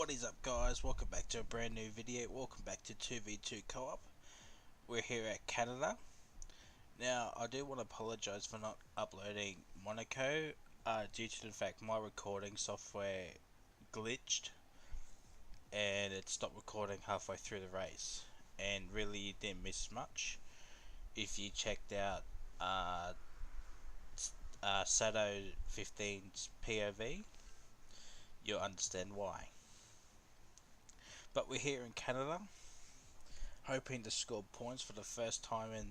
What is up, guys? Welcome back to a brand new video. Welcome back to 2v2 co-op. We're here at Canada. Now, I do want to apologise for not uploading Monaco due to the fact my recording software glitched and it stopped recording halfway through the race, and really you didn't miss much if you checked out Sato 15's POV. You'll understand why. But we're here in Canada, hoping to score points for the first time in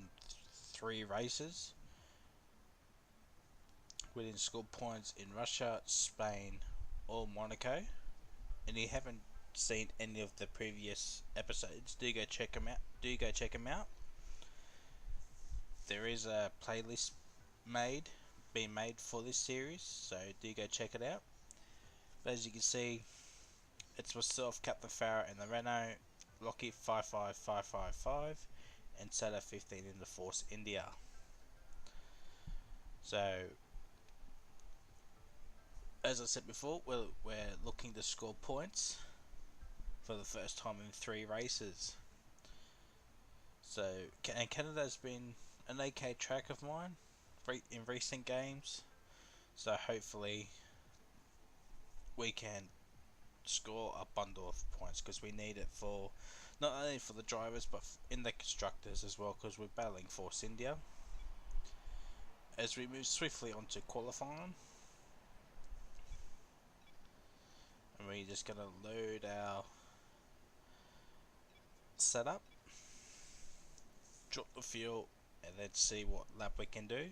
3 races. We didn't score points in Russia, Spain, or Monaco. And if you haven't seen any of the previous episodes, do go check them out. There is a playlist being made for this series, so do go check it out. But as you can see, it's myself, Captain Farah in the Renault, Rocky 55555, and Sato 15 in the Force India. So, as I said before, we're looking to score points for the first time in 3 races. So, and Canada's been an okay track of mine in recent games. So hopefully we can score a bundle of points, because we need it for not only for the drivers but in the constructors as well, because we're battling Force India. As we move swiftly on to qualifying, and we're just going to load our setup, drop the fuel, and then see what lap we can do.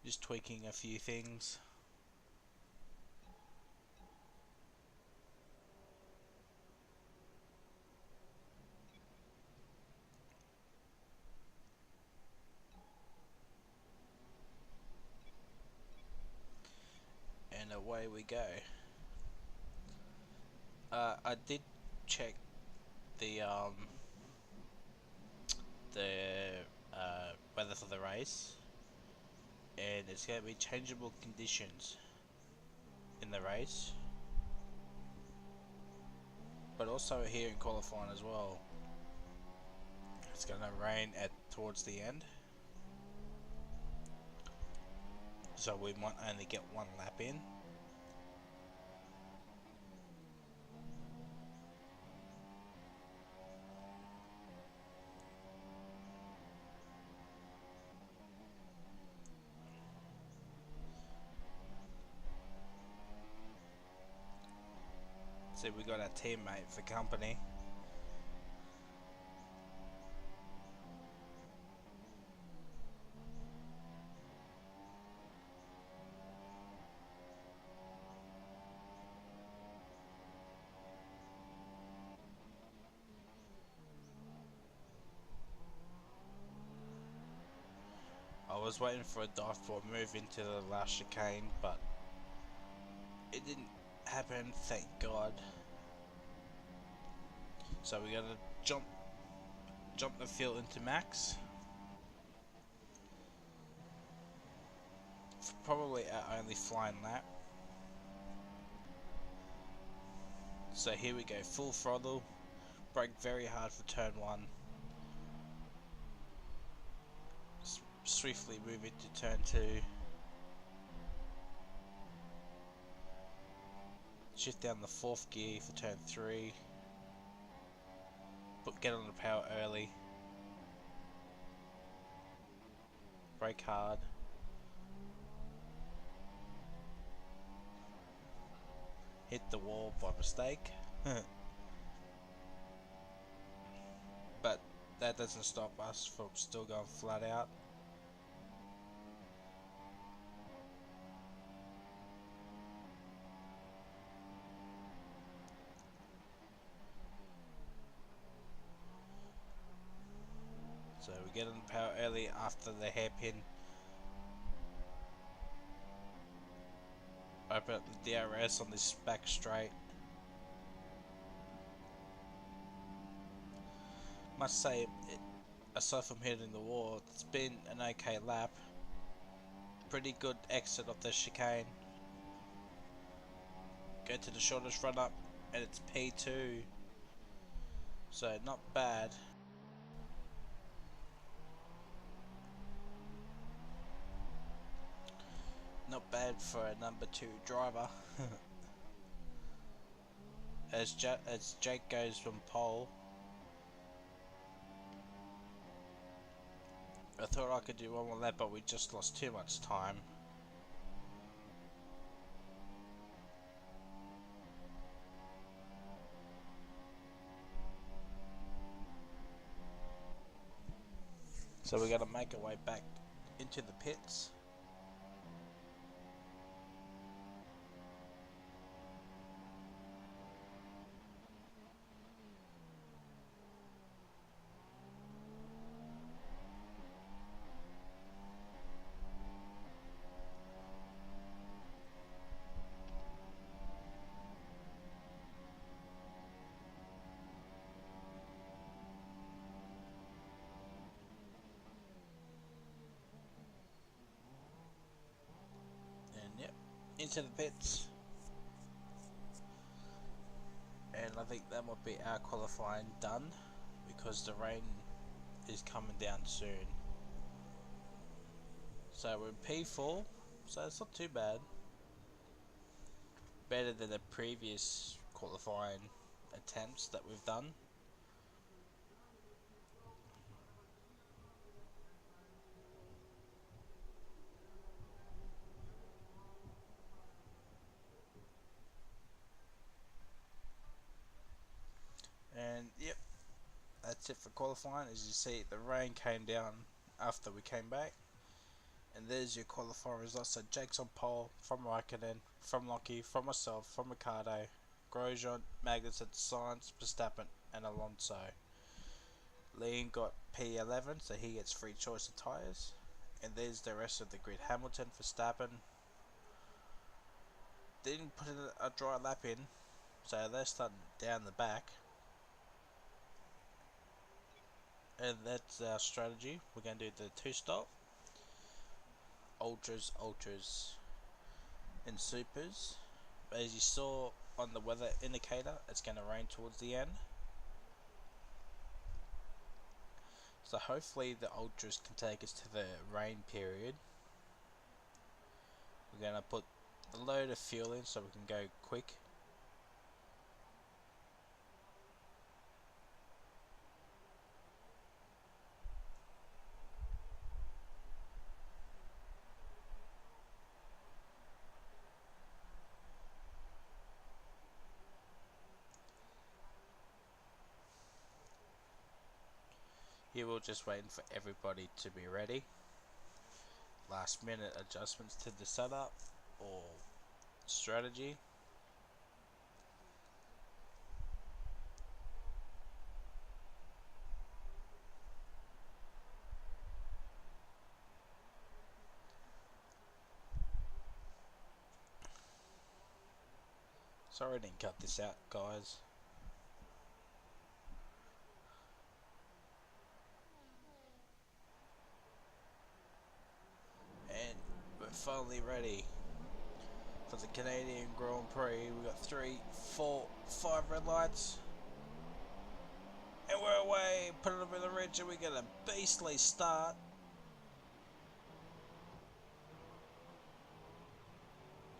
Just tweaking a few things. And away we go. I did check the weather for the race, and it's going to be changeable conditions in the race, but also here in qualifying as well. It's going to rain towards the end, so we might only get 1 lap in. So we got our teammate for company. I was waiting for a dive for a move into the last chicane, but it didn't happen, thank God. So we gotta jump the field into max. Probably our only flying lap. So here we go, full throttle, brake very hard for turn 1. Swiftly move into turn 2. Shift down the 4th gear for turn 3. But get on the power early. Brake hard. Hit the wall by mistake. But that doesn't stop us from still going flat out. So we get on the power early after the hairpin. Open up the DRS on this back straight. Must say, aside from hitting the wall, it's been an okay lap. Pretty good exit of the chicane. Go to the shortest run up, and it's P2. So not bad. Not bad for a number 2 driver. as Jake goes from pole. I thought I could do one more lap, but we just lost too much time. So we got to make our way back into the pits. And yep, into the pits. And I think that might be our qualifying done, because the rain is coming down soon. So we're in P4, so it's not too bad. Better than the previous qualifying attempts that we've done. And yep, that's it for qualifying. As you see, the rain came down after we came back. And there's your qualifying results. So Jake's on pole, from Raikkonen, from Lockie, from myself, from Ricciardo, Grosjean, Magnussen, Sainz, Verstappen, and Alonso. Liam got P11, so he gets free choice of tyres. And there's the rest of the grid. Hamilton, Verstappen didn't put a dry lap in, so they're starting down the back. And that's our strategy. We're going to do the 2-stop. Ultras, and supers. But as you saw on the weather indicator, it's going to rain towards the end. So hopefully the ultras can take us to the rain period. We're going to put a load of fuel in so we can go quick. Here we're just waiting for everybody to be ready. Last minute adjustments to the setup or strategy. Sorry I didn't cut this out, guys. And we're finally ready for the Canadian Grand Prix. We got 3, 4, 5 red lights. And we're away. Put it up in the ridge and we get a beastly start.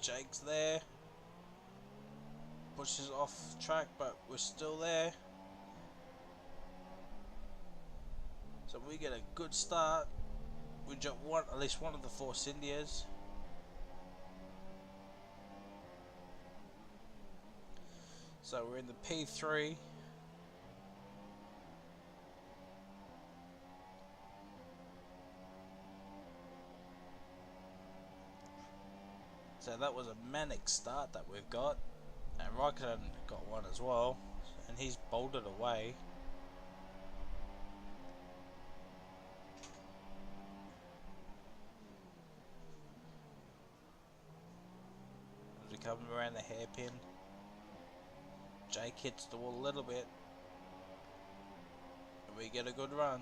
Jake's there. Pushes off track, but we're still there. So we get a good start. We jump at least one of the 4 Cindias. So we're in the P3. So that was a manic start that we've got. And Raikkonen got one as well. And he's bolted away. As we come around the hairpin, Jake hits the wall a little bit. And We get a good run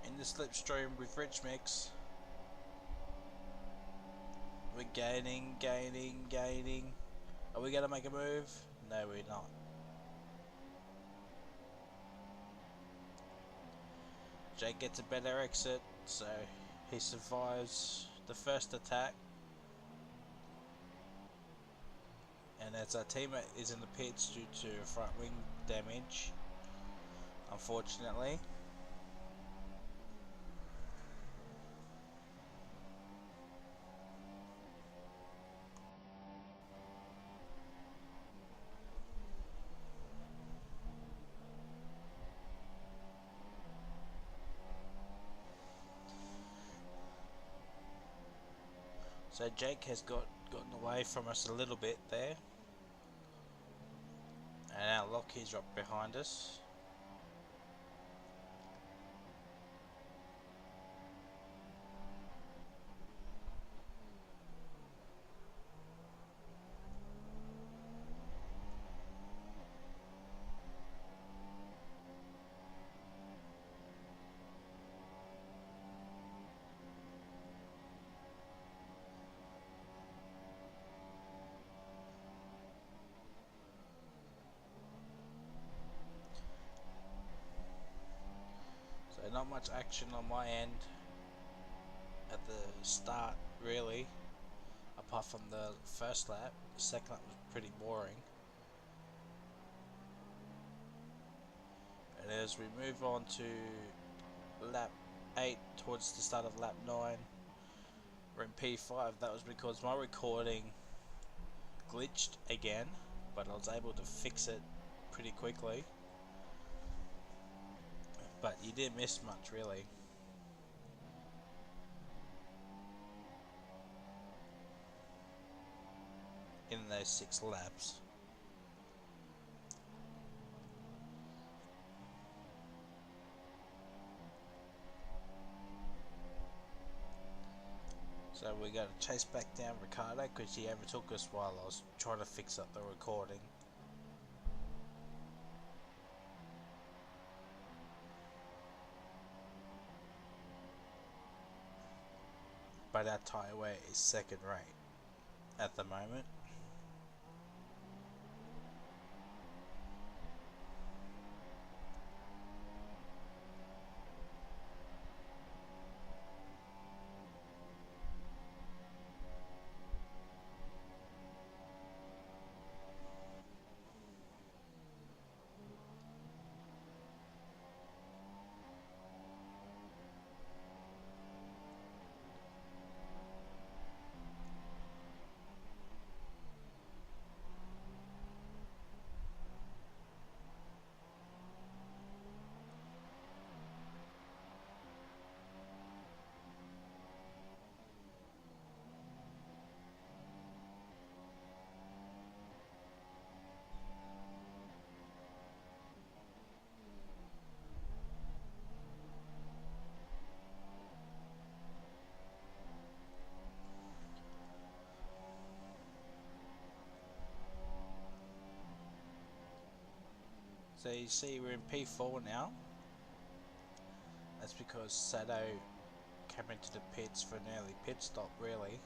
in the slipstream with Rich Mix. We're gaining. Are we gonna make a move? No, we're not. Jake gets a better exit, so he survives the first attack. And as our teammate is in the pits due to front wing damage, unfortunately. So Jake has gotten away from us a little bit there. And our Lockheed's right behind us. So not much action on my end at the start, really, apart from the first lap. The second lap was pretty boring. And as we move on to lap 8 towards the start of lap 9, we're in P5. That was because my recording glitched again, but I was able to fix it pretty quickly. But you didn't miss much, really. In those 6 laps. So we got to chase back down Ricardo because he overtook us while I was trying to fix up the recording. But our tyre wear is second rate at the moment. So you see we're in P4 now. That's because Sato came into the pits for an early pit stop, really.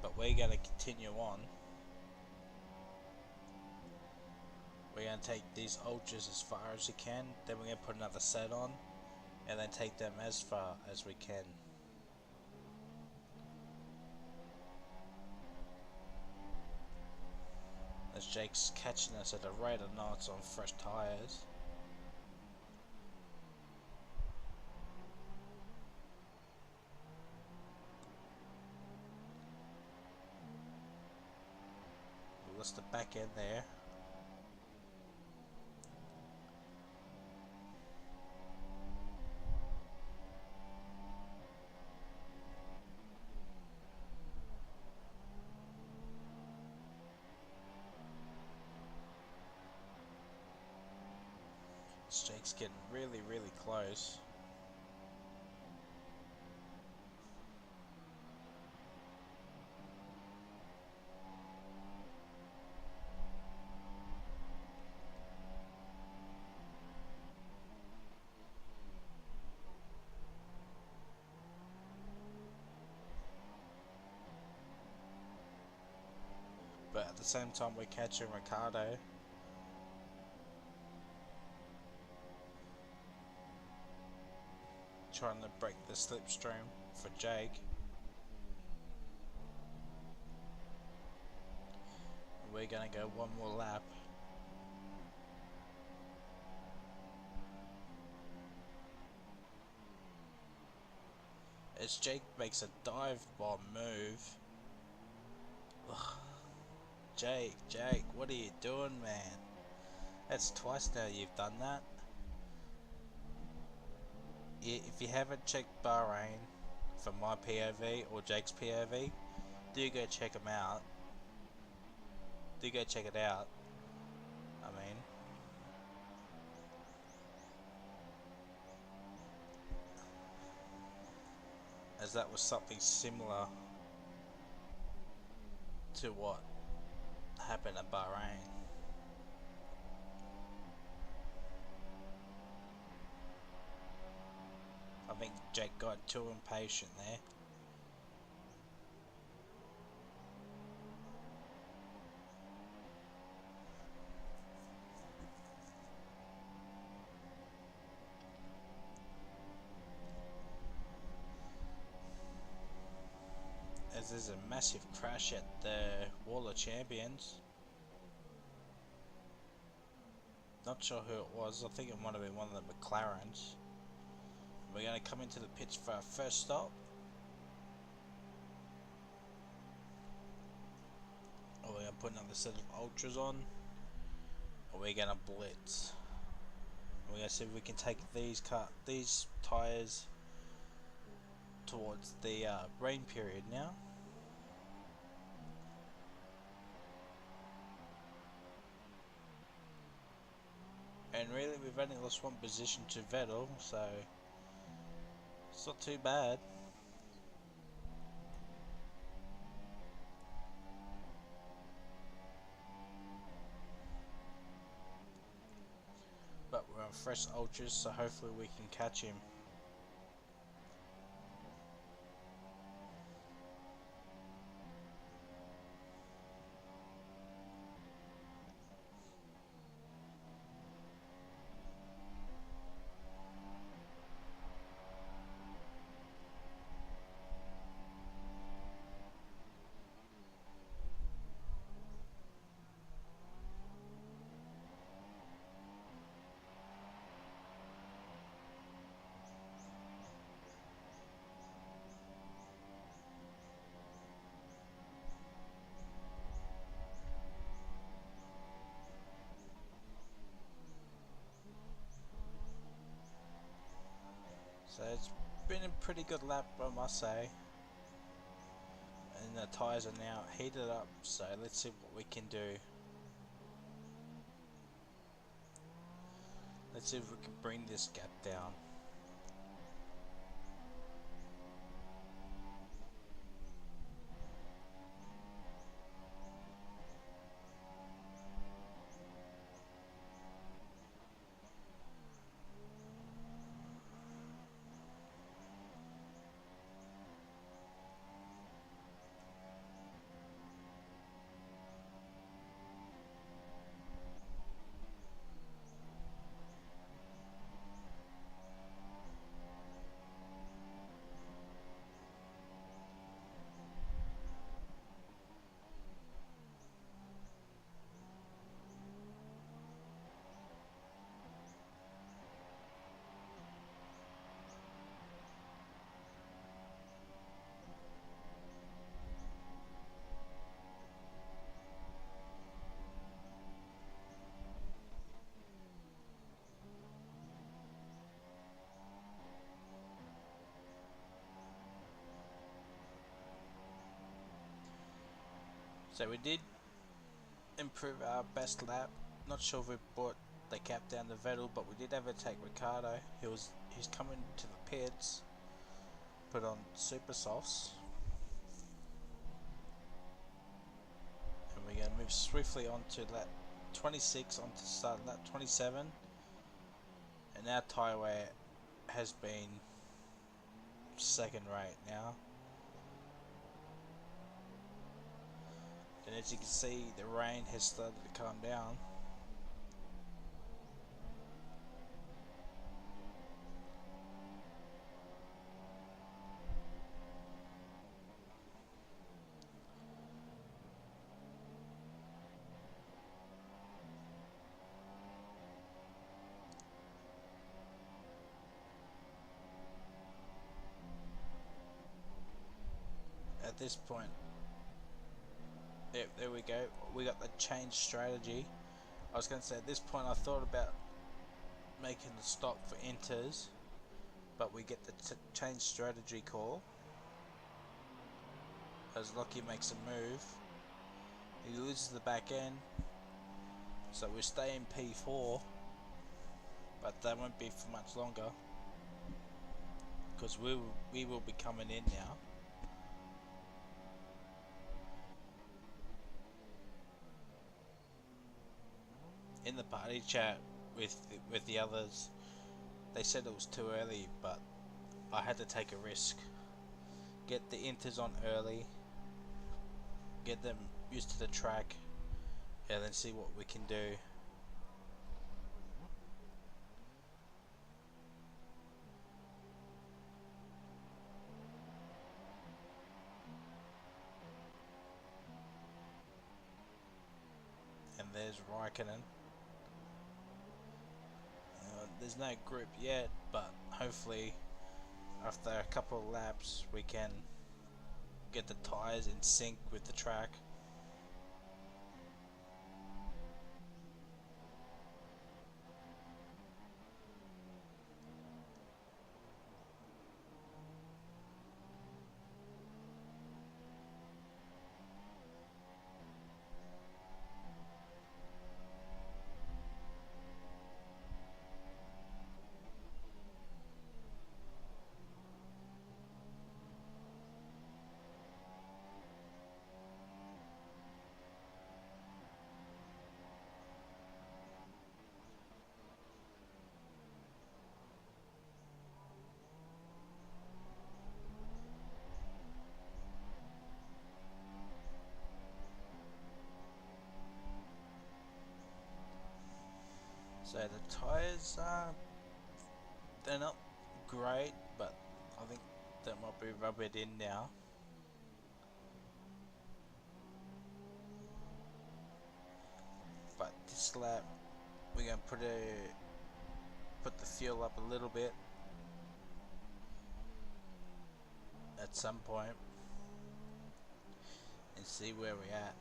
But we're going to continue on. We're going to take these ultras as far as we can, then we're going to put another set on, and then take them as far as we can. As Jake's catching us at a rate of knots on fresh tyres. We lost the back end there. Jake's getting really close. at the same time we're catching Ricardo. Trying to break the slipstream for Jake. We're gonna go one more lap. As Jake makes a dive bomb move. Ugh. Jake, what are you doing, man? That's twice now you've done that. If you haven't checked Bahrain from my POV or Jake's POV, do go check them out. Do go check it out. I mean, as that was something similar to what happened at Bahrain. I think Jake got too impatient there. As there's a massive crash at the Wall of Champions. Not sure who it was, I think it might have been one of the McLarens. We're going to come into the pits for our first stop. Or we're going to put another set of ultras on. Or we're going to blitz. We're going to see if we can take these tyres towards the rain period now. And really we've only lost one position to Vettel, so it's not too bad. But we're on fresh ultras, so hopefully we can catch him. So it's been a pretty good lap, I must say. And the tyres are now heated up, so let's see what we can do. Let's see if we can bring this gap down. So we did improve our best lap. Not sure if we brought the gap down to Vettel, but we did overtake Ricardo. He's coming to the pits, put on super softs, and we're going to move swiftly onto lap 26 onto start lap 27, and our tyre wear has been second rate now. And as you can see, the rain has started to calm down. At this point, there we go. We got the change strategy. I was going to say at this point I thought about making the stop for enters, but we get the change strategy call as Lockie makes a move. He loses the back end, so we stay in P4, but that won't be for much longer because we will be coming in now. In the party chat with the others, they said it was too early, but I had to take a risk. Get the enters on early, get them used to the track, and then see what we can do. And there's Raikkonen. There's no group yet, but hopefully after a couple of laps we can get the tyres in sync with the track. So the tyres they're not great, but I think that might be rubbered in now. But this lap we're gonna put the fuel up a little bit at some point and see where we're at.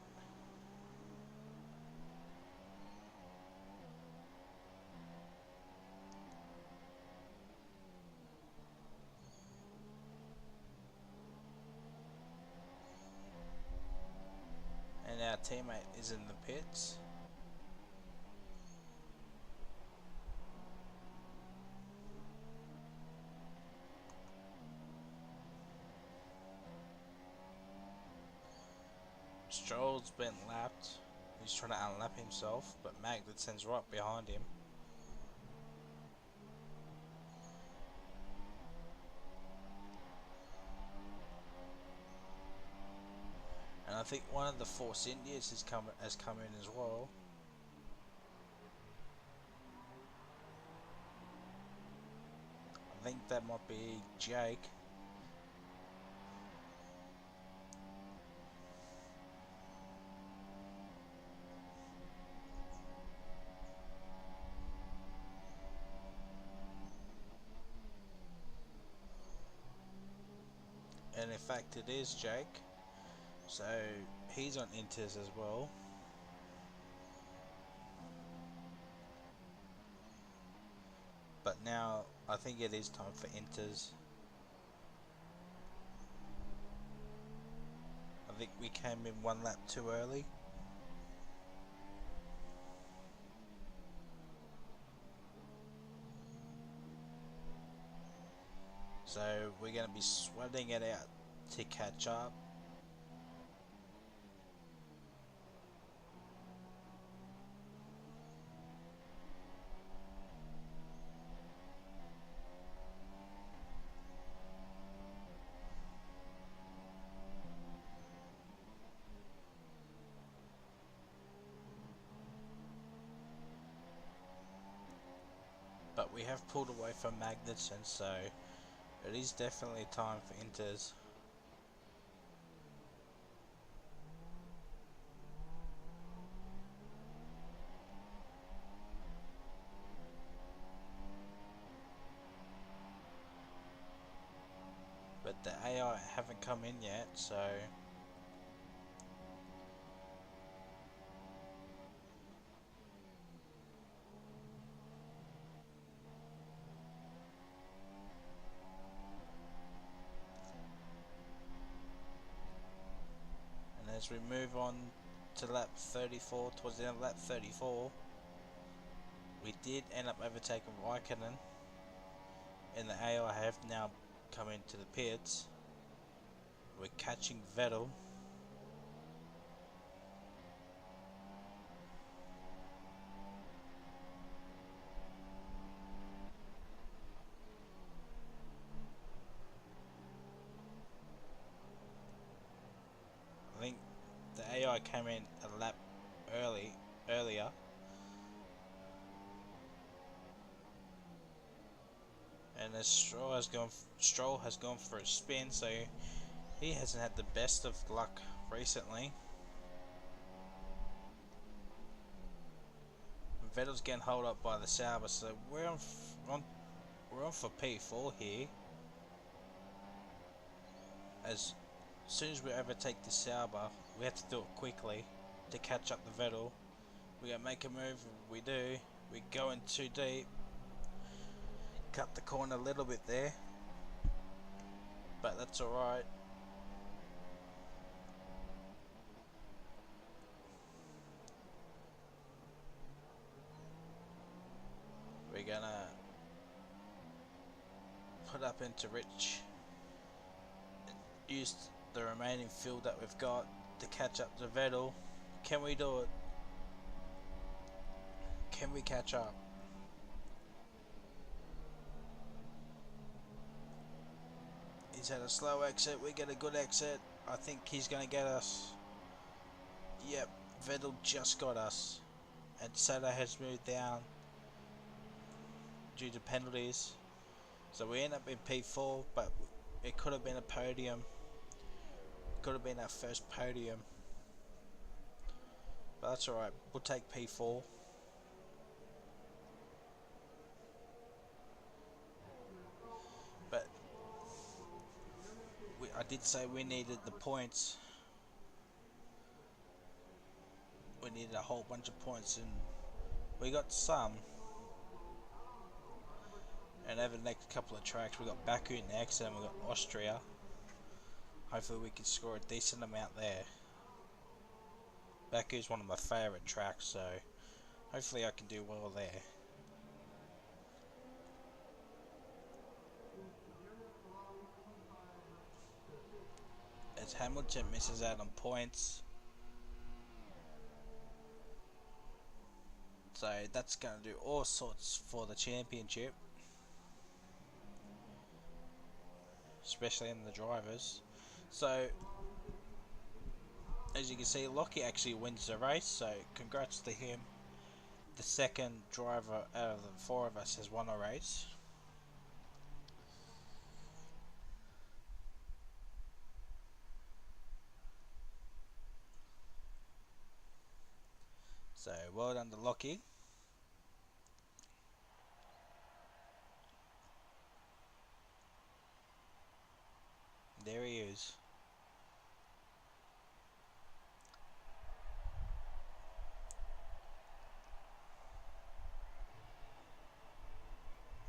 And our teammate is in the pits. Stroll's been lapped. He's trying to unlap himself, but Magnussen's right behind him. And I think one of the Force Indias has come in as well. I think that might be Jake. And in fact it is Jake. So he's on inters as well. But now I think it is time for inters. I think we came in one lap too early. So we're going to be sweating it out to catch up. but we have pulled away from Magnussen, so it is definitely time for Inters. But the AI haven't come in yet, so and as we move on to lap 34, towards the end of lap 34, we did end up overtaking Raikkonen, and the AI have now come into the pits. We're catching Vettel. I think the AI came in a lap earlier, and as Stroll has gone for a spin, so he hasn't had the best of luck recently. Vettel's getting held up by the Sauber, so we're on for P4 here. As soon as we overtake the Sauber, we have to do it quickly to catch up the Vettel. We gotta make a move. We do. We go in too deep. Cut the corner a little bit there, but that's alright. We're gonna put up into Rich. Use the remaining fuel that we've got to catch up to Vettel. Can we do it? Can we catch up? He's had a slow exit. We get a good exit. I think he's going to get us. Yep, Vettel just got us. And Sato has moved down due to penalties. So we end up in P4, but it could have been a podium. Could have been our first podium. But that's alright. We'll take P4. But I did say we needed the points. We needed a whole bunch of points, and we got some. And over the next couple of tracks, we got Baku next, and we got Austria. Hopefully we can score a decent amount there. Baku is one of my favourite tracks, so hopefully I can do well there. As Hamilton misses out on points, so that's going to do all sorts for the championship, especially in the drivers. So as you can see, Lockie actually wins the race, so congrats to him. The second driver out of the four of us has won a race. So well done to Lockie. There he is.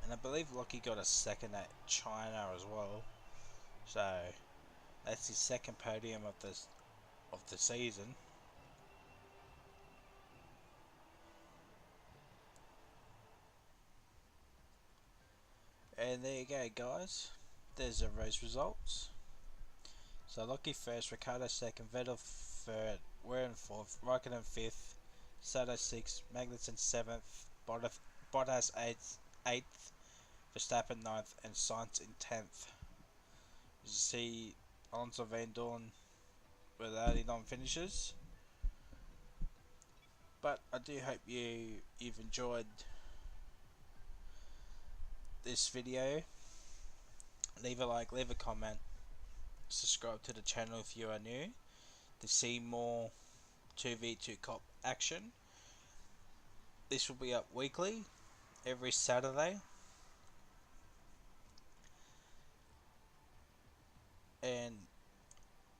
And I believe Lockie got a second at China as well. So that's his second podium of the season. And there you go, guys. There's the race results. So Lockie first, Ricardo second, Vettel third, we're in fourth, Raikkonen fifth, Sato sixth, Magnussen seventh, Bottas eighth, Verstappen ninth, and Sainz in 10th. As you see, Alonso Van Dorn without any non-finishes. But I do hope you've enjoyed this video, leave a like, leave a comment, subscribe to the channel if you are new to see more 2v2 cop action. This will be up weekly, every Saturday, and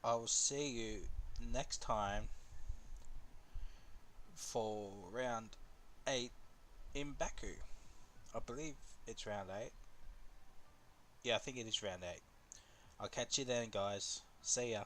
I will see you next time for round 8 in Baku. I believe it's round 8. Yeah, I think it is round 8. I'll catch you then, guys. See ya.